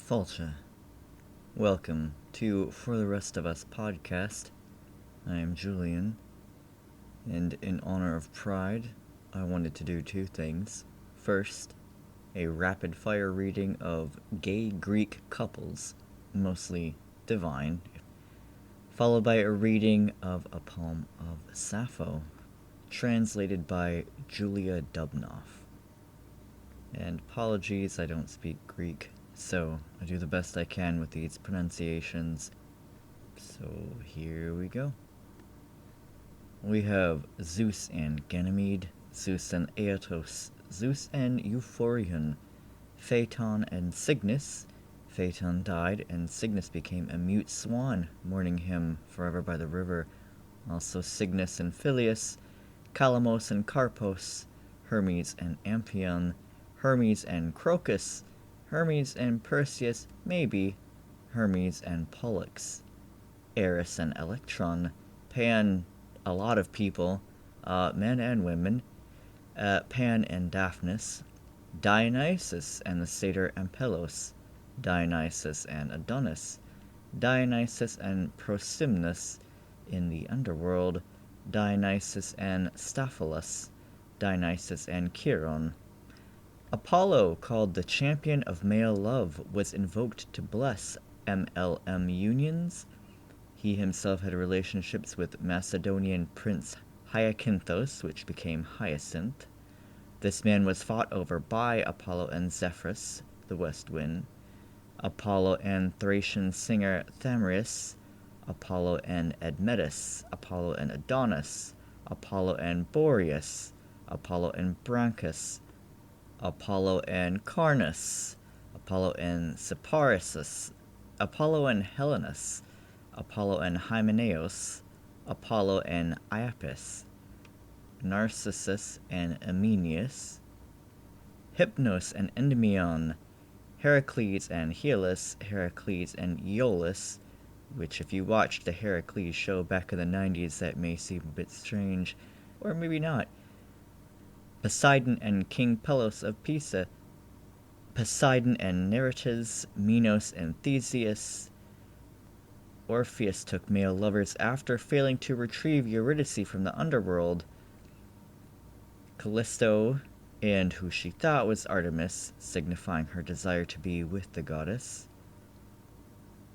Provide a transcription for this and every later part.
Falcha. Welcome to For the Rest of Us podcast. I am Julian, and in honor of Pride, I wanted to do two things. First, a rapid-fire reading of gay Greek couples, mostly divine, followed by a reading of a poem of Sappho, translated by Julia Dubnoff. And apologies, I don't speak Greek, so I do the best I can with these pronunciations. So here we go. We have Zeus and Ganymede, Zeus and Aetos, Zeus and Euphorion, Phaeton and Cygnus. Phaeton died, and Cygnus became a mute swan, mourning him forever by the river. Also Cygnus and Phileus, Calamos and Carpos, Hermes and Amphion, Hermes and Crocus, Hermes and Perseus, maybe, Hermes and Pollux, Eris and Electron, Pan, a lot of people, men and women, Pan and Daphnis, Dionysus and the satyr Ampelos, Dionysus and Adonis, Dionysus and Prosimnus in the underworld, Dionysus and Staphylos, Dionysus and Chiron. Apollo, called the champion of male love, was invoked to bless MLM unions. He himself had relationships with Macedonian prince Hyacinthos, which became Hyacinth. This man was fought over by Apollo and Zephyrus, the west wind, Apollo and Thracian singer Thamyris, Apollo and Admetus, Apollo and Adonis, Apollo and Boreas, Apollo and Branchus, Apollo and Carnus, Apollo and Cyparissus, Apollo and Helenus, Apollo and Hymenaeus, Apollo and Iapis, Narcissus and Amenius, Hypnos and Endymion, Heracles and Hylas, Heracles and Iolus, which if you watched the Heracles show back in the 90s, that may seem a bit strange, or maybe not. Poseidon and King Pelos of Pisa, Poseidon and Nerites, Minos and Theseus. Orpheus took male lovers after failing to retrieve Eurydice from the underworld. Callisto, and who she thought was Artemis, signifying her desire to be with the goddess.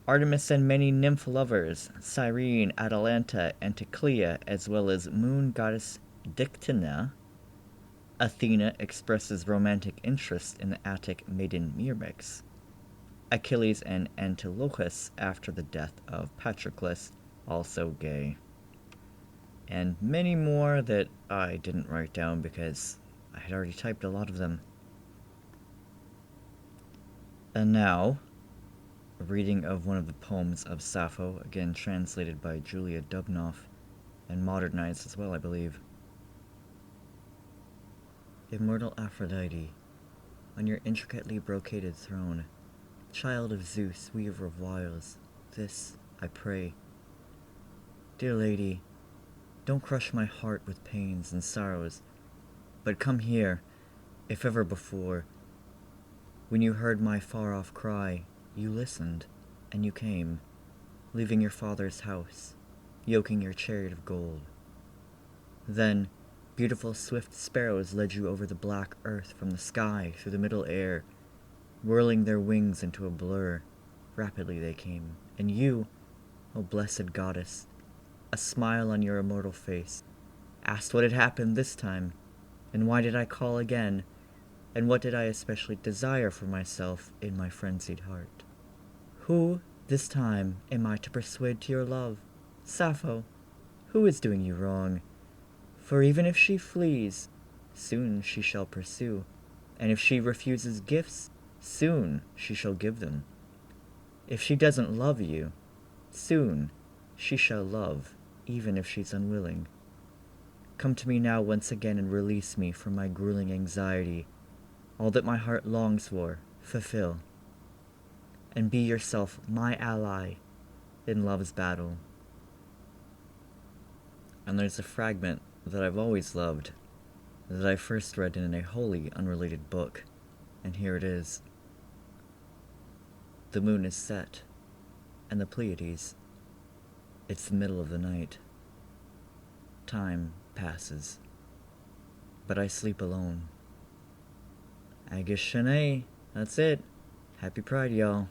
Artemis and many nymph lovers, Cyrene, Atalanta, and Teclia, as well as moon goddess Dictynna. Athena expresses romantic interest in the Attic maiden Myrmex. Achilles and Antilochus after the death of Patroclus, also gay. And many more that I didn't write down because I had already typed a lot of them. And now, a reading of one of the poems of Sappho, again translated by Julia Dubnoff, and modernized as well, I believe. Immortal Aphrodite, on your intricately brocaded throne, child of Zeus, weaver of wiles, this I pray. Dear lady, don't crush my heart with pains and sorrows, but come here, if ever before. When you heard my far-off cry, you listened, and you came, leaving your father's house, yoking your chariot of gold. Then, beautiful swift sparrows led you over the black earth from the sky through the middle air, whirling their wings into a blur. Rapidly they came, and you, O blessed goddess, a smile on your immortal face, asked what had happened this time, and why did I call again, and what did I especially desire for myself in my frenzied heart. Who, this time, am I to persuade to your love? Sappho, who is doing you wrong? For even if she flees, soon she shall pursue, and if she refuses gifts, soon she shall give them. If she doesn't love you, soon she shall love, even if she's unwilling. Come to me now once again and release me from my grueling anxiety. All that my heart longs for, fulfill. And be yourself my ally in love's battle. And there's a fragment that I've always loved, that I first read in a wholly unrelated book, and here it is. The moon is set, and the Pleiades. It's the middle of the night. Time passes, but I sleep alone. I guess Shanae, that's it. Happy Pride, y'all.